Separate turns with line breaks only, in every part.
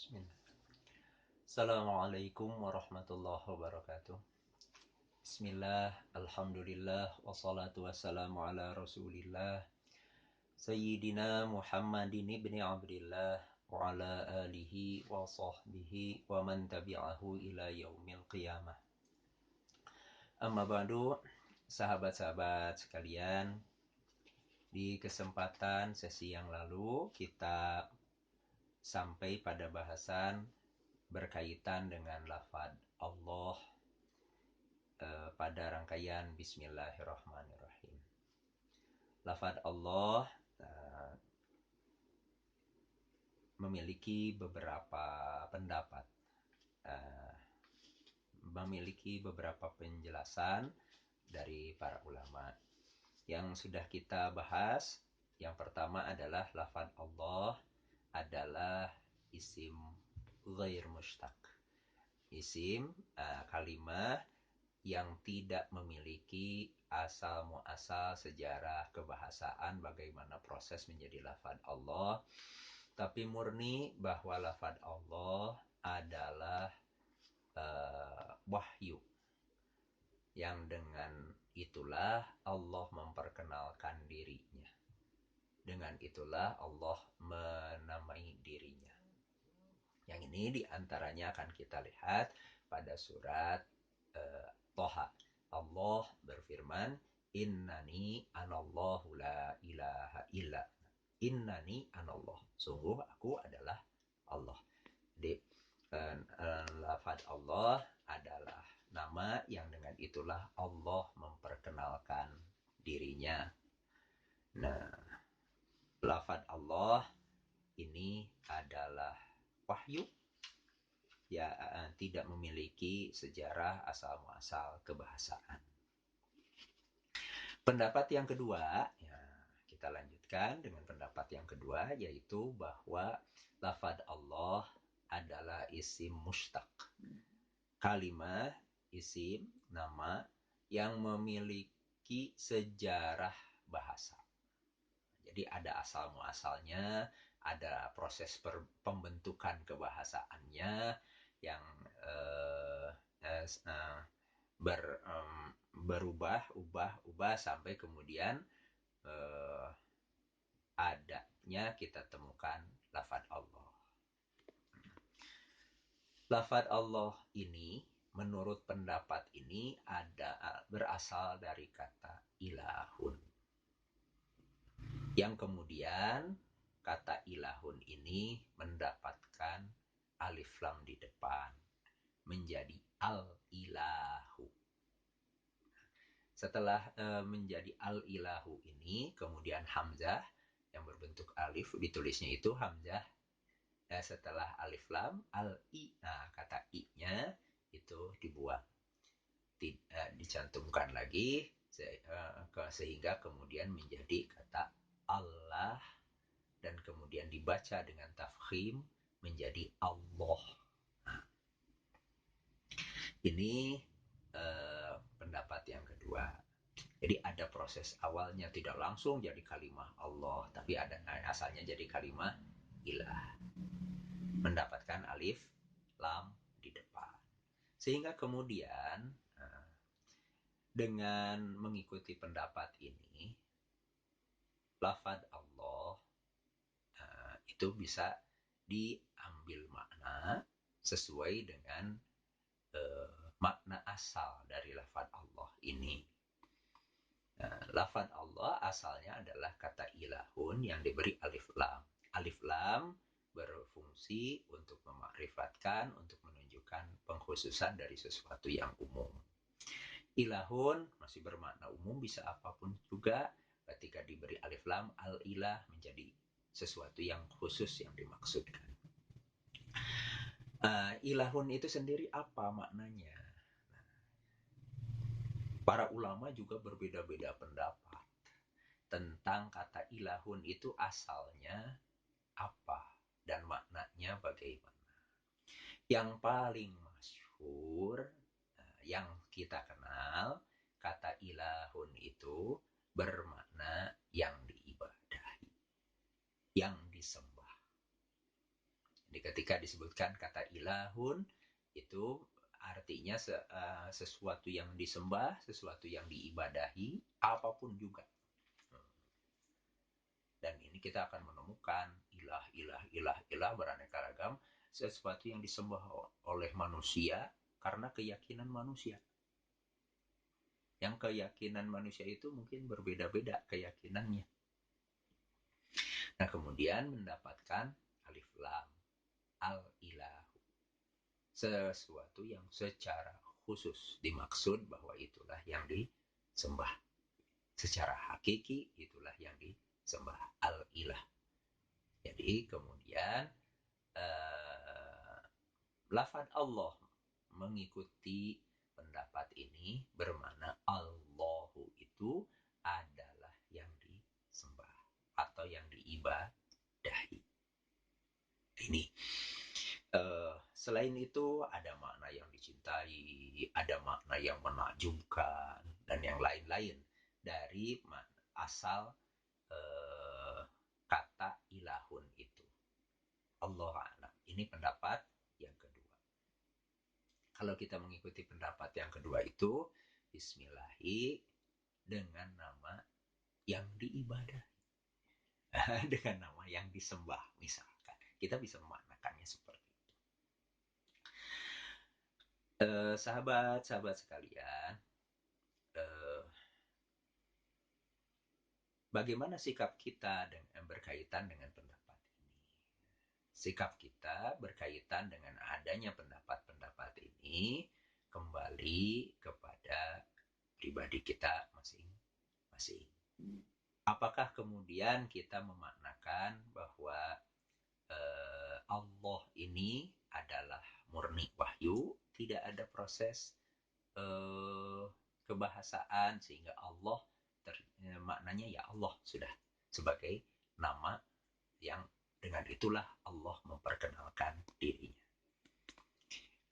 Bismillah. Assalamualaikum warahmatullahi wabarakatuh. Bismillah, alhamdulillah, wassalatu wassalamu ala rasulillah Sayyidina Muhammadin ibni Abdillah wa ala alihi wa sahbihi wa man tabi'ahu ila yaumil qiyamah. Amma ba'du, sahabat-sahabat sekalian, di kesempatan sesi yang lalu kita sampai pada bahasan berkaitan dengan lafaz Allah pada rangkaian Bismillahirrahmanirrahim. Lafaz Allah memiliki beberapa pendapat, memiliki beberapa penjelasan dari para ulama. Yang sudah kita bahas, yang pertama adalah lafaz Allah adalah isim ghair mushtaq. Isim kalimah yang tidak memiliki asal muasal sejarah kebahasaan bagaimana proses menjadi lafaz Allah, tapi murni bahwa lafaz Allah adalah wahyu yang dengan itulah Allah memperkenalkan dirinya. Dengan itulah Allah menamai dirinya. Yang ini diantaranya akan kita lihat pada surat Toha. Allah berfirman, Innani anallahu la ilaha illa. Innani anallah. Sungguh aku adalah Allah. Jadi lafaz Allah adalah nama yang dengan itulah Allah memperkenalkan dirinya. Nah, lafaz Allah ini adalah wahyu, ya, tidak memiliki sejarah asal muasal kebahasaan. Pendapat yang kedua, ya, kita lanjutkan dengan pendapat yang kedua, yaitu bahwa lafaz Allah adalah isim mushtaq. Kalimah, isim, nama yang memiliki sejarah bahasa. Jadi ada asal muasalnya, ada proses pembentukan kebahasaannya yang berubah sampai kemudian adanya kita temukan lafaz Allah. Lafaz Allah ini, menurut pendapat ini, berasal dari kata ilahun. Yang kemudian kata ilahun ini mendapatkan alif lam di depan, menjadi al-ilahu. Setelah menjadi al-ilahu ini, kemudian hamzah yang berbentuk alif, ditulisnya itu hamzah setelah alif lam, al-i. Nah, kata i-nya itu dibuang, dicantumkan lagi sehingga kemudian menjadi kata Allah, dan kemudian dibaca dengan tafkhim menjadi Allah. Nah, ini pendapat yang kedua. Jadi ada proses awalnya tidak langsung jadi kalimah Allah, tapi ada asalnya jadi kalimah ilah, mendapatkan alif lam di depan. Sehingga kemudian dengan mengikuti pendapat ini, lafaz Allah itu bisa diambil makna sesuai dengan makna asal dari lafaz Allah ini. Lafaz Allah asalnya adalah kata ilahun yang diberi alif lam. Alif lam berfungsi untuk memakrifatkan, untuk menunjukkan pengkhususan dari sesuatu yang umum. Ilahun masih bermakna umum, bisa apapun juga. Ketika diberi alif lam, al-ilah menjadi sesuatu yang khusus yang dimaksudkan. Ilahun itu sendiri apa maknanya? Para ulama juga berbeda-beda pendapat tentang kata ilahun itu asalnya apa dan maknanya bagaimana. Yang paling masyhur, yang kita kenal, kata ilahun itu bermakna yang diibadahi, yang disembah. Jadi Jadi ketika disebutkan kata ilahun, itu artinya sesuatu yang disembah, sesuatu yang diibadahi, apapun juga. Dan ini kita akan menemukan ilah, ilah, ilah, ilah beraneka ragam, sesuatu yang disembah oleh manusia karena keyakinan manusia. Yang keyakinan manusia itu mungkin berbeda-beda keyakinannya. Nah, kemudian mendapatkan alif lam, al-ilahu. Sesuatu yang secara khusus dimaksud bahwa itulah yang disembah. Secara hakiki itulah yang disembah, al-ilah. Jadi kemudian lafaz Allah mengikuti pendapat ini bermakna Allahu itu adalah yang disembah atau yang diibadahi. Ini selain itu ada makna yang dicintai, ada makna yang menakjubkan, dan yang lain-lain dari asal kata ilahun itu. Allah a'lam. Ini pendapat yang kedua. Kalau kita mengikuti pendapat yang kedua itu, Bismillahi dengan nama yang diibadahi. Dengan nama yang disembah, misalkan. Kita bisa memaknakannya seperti itu. Sahabat-sahabat sekalian, bagaimana sikap kita berkaitan dengan pendapat ini? Sikap kita berkaitan dengan adanya pendapat-pendapat ini kembali kepada pribadi kita masing-masing. Apakah kemudian kita memaknakan bahwa Allah ini adalah murni wahyu, tidak ada proses kebahasaan sehingga Allah maknanya ya Allah sudah sebagai nama yang dengan itulah Allah memperkenalkan dirinya.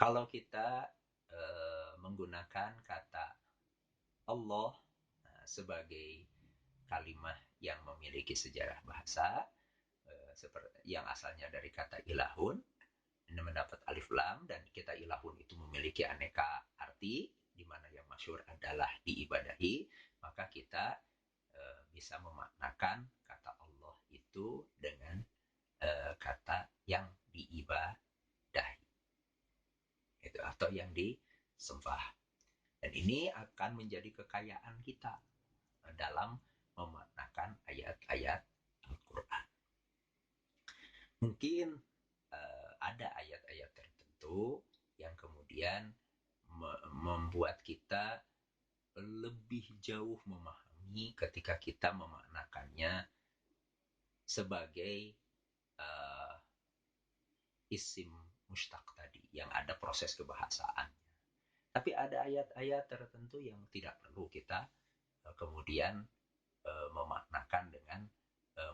Kalau kita menggunakan kata Allah sebagai kalimat yang memiliki sejarah bahasa seperti yang asalnya dari kata ilahun, ini mendapat alif lam, dan kita ilahun itu memiliki aneka arti, di mana yang masyhur adalah diibadahi, maka kita bisa memaknakan kata Allah itu dengan kata yang diibadahi itu, atau yang disembah. Dan ini akan menjadi kekayaan kita dalam memaknakan ayat-ayat Al-Quran. Mungkin ada ayat-ayat tertentu yang kemudian membuat kita lebih jauh memahami ketika kita memaknakannya sebagai isim mustaq tadi, yang ada proses kebahasaannya. Tapi ada ayat-ayat tertentu yang tidak perlu kita kemudian memaknakan dengan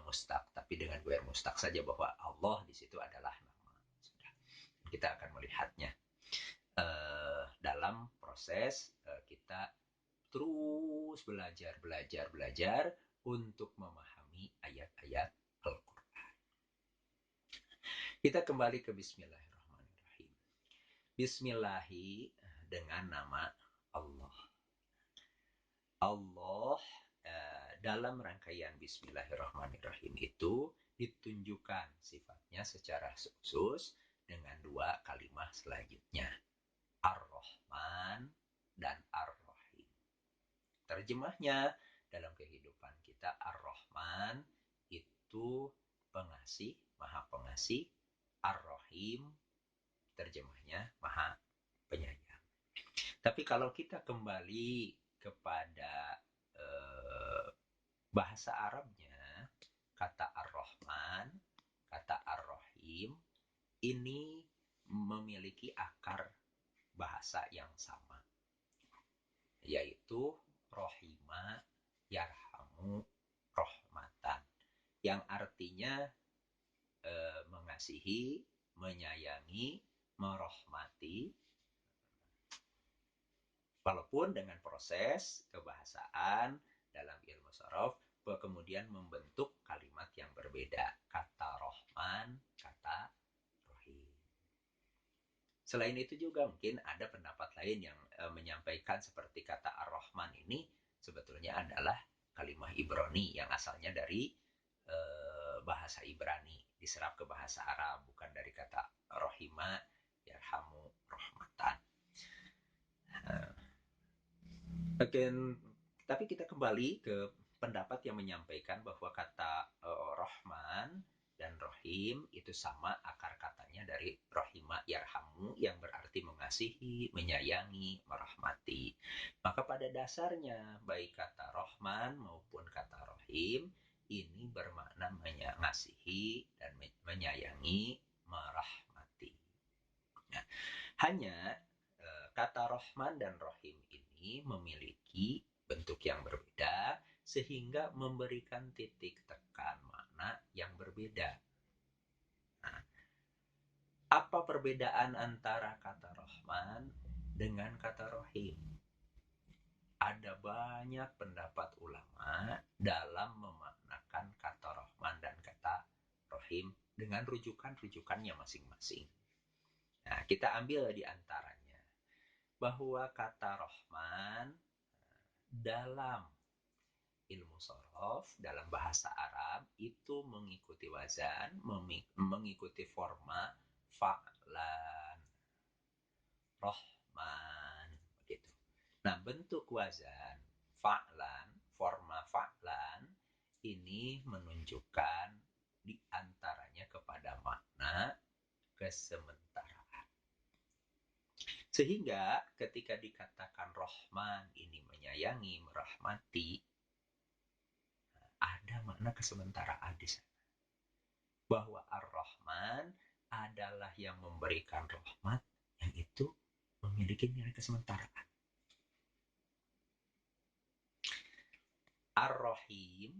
mustaq, tapi dengan guer mustaq saja bahwa Allah di situ adalah nama. Sudah. Kita akan melihatnya dalam proses kita terus belajar untuk memahami ayat-ayat Al-Quran. Kita kembali ke Bismillahirrahmanirrahim. Bismillahi dengan nama Allah. Allah dalam rangkaian Bismillahirrahmanirrahim itu ditunjukkan sifatnya secara khusus dengan dua kalimat selanjutnya, Ar-Rahman dan Ar-Rahim. Terjemahnya dalam kehidupan kita, Ar-Rahman itu pengasih, maha pengasih. Ar-Rahim terjemahnya maha penyayang. Tapi kalau kita kembali kepada bahasa Arabnya, kata Ar-Rahman, kata Ar-Rahim, ini memiliki akar bahasa yang sama, yaitu rohima yarhamu rohmatan, yang artinya mengasihi, menyayangi, merahmati. Walaupun dengan proses kebahasaan dalam ilmu sharaf kemudian membentuk kalimat yang berbeda, kata Rahman, kata Rahim. Selain itu juga mungkin ada pendapat lain yang menyampaikan seperti kata Ar-Rahman ini sebetulnya adalah kalimah Ibrani yang asalnya dari bahasa Ibrani diserap ke bahasa Arab, bukan dari kata rohima yarhamu rahmatan. Again, tapi kita kembali ke pendapat yang menyampaikan bahwa kata Rahman dan Rohim itu sama akar katanya dari Rohima yarhamu yang berarti mengasihi, menyayangi, merahmati. Maka pada dasarnya baik kata Rahman maupun kata Rohim ini bermakna mengasihi dan menyayangi, merahmati. Nah, hanya kata Rahman dan Rahim ini memiliki bentuk yang berbeda sehingga memberikan titik tekan makna yang berbeda. Nah, apa perbedaan antara kata Rahman dengan kata Rahim? Ada banyak pendapat ulama dalam memaknakan kata Rahman dan kata Rahim dengan rujukan-rujukannya masing-masing. Nah, kita ambil di antaranya bahwa kata Rahman dalam ilmu sorof, dalam bahasa Arab itu mengikuti wazan, mengikuti forma fa'lan, Rahman, begitu. Nah, bentuk wazan fa'lan, forma fa'lan ini menunjukkan di antaranya kepada makna kesementaraan. Sehingga ketika dikatakan Rahman ini menyayangi, merahmati, ada makna kesementaraan di sana. Bahwa Ar-Rahman adalah yang memberikan rahmat yang itu memiliki nilai kesementaraan. Ar-Rahim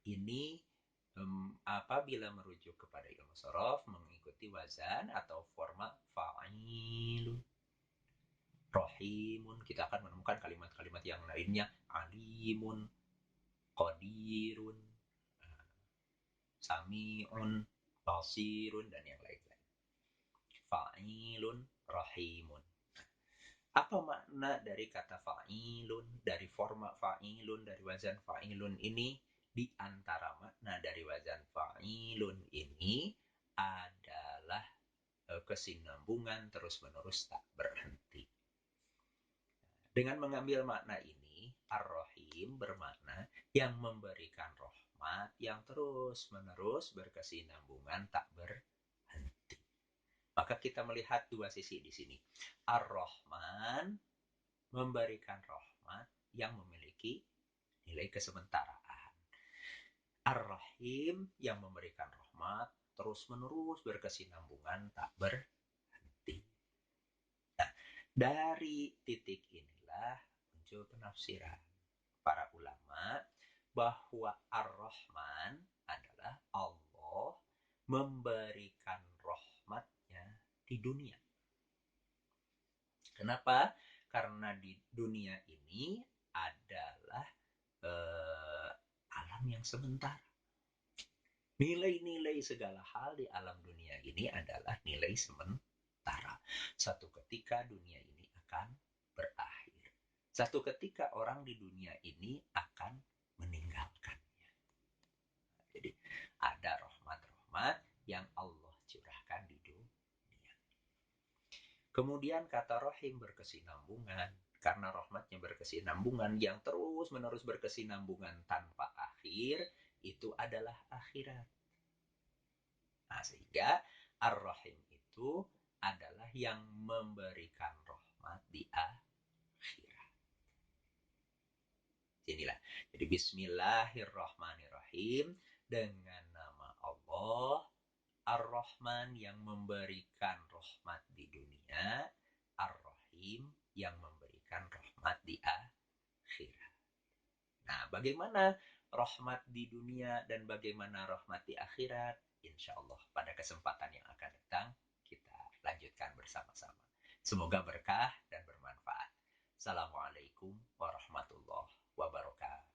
ini apabila merujuk kepada ilmu sorof mengikuti wazan atau forma fa'ilun, Rahimun, kita akan menemukan kalimat-kalimat yang lainnya alimun, qadirun, sami'un, basirun, dan yang lain-lain. Fa'ilun, rahimun. Apa makna dari kata fa'ilun, dari forma fa'ilun, dari wazan fa'ilun ini? Di antara makna dari wazan fa'ilun ini adalah kesinambungan terus-menerus tak berhenti. Dengan mengambil makna ini, Ar-Rahim bermakna yang memberikan rahmat yang terus-menerus berkesinambungan tak berhenti. Maka kita melihat dua sisi di sini. Ar-Rahman memberikan rahmat yang memiliki nilai kesementaraan. Ar-Rahim yang memberikan rahmat terus-menerus berkesinambungan tak berhenti. Nah, dari titik inilah muncul penafsiran para ulama bahwa Ar-Rahman adalah Allah memberikan rahmatnya di dunia. Kenapa? Karena di dunia ini adalah alam yang sementara. Nilai-nilai segala hal di alam dunia ini adalah nilai sementara. Satu ketika dunia ini akan berakhir. Satu ketika orang di dunia ini akan meninggalkannya. Jadi ada rahmat-rahmat yang Allah curahkan di dunia. Kemudian kata rahim berkesinambungan. Karena rahmatnya berkesinambungan yang terus-menerus berkesinambungan tanpa akhir, itu adalah akhirat. Nah, sehingga Ar-Rahim itu adalah yang memberikan rahmat di akhirat. Inilah. Jadi bismillahirrahmanirrahim, dengan nama Allah Ar-Rahman yang memberikan rahmat di dunia, Ar-Rahim yang memberikan rahmat di akhirat. Nah, bagaimana rahmat di dunia dan bagaimana rahmat di akhirat? Insya Allah pada kesempatan yang akan datang kita lanjutkan bersama-sama. Semoga berkah dan bermanfaat. Assalamualaikum warahmatullahi wabarakatuh.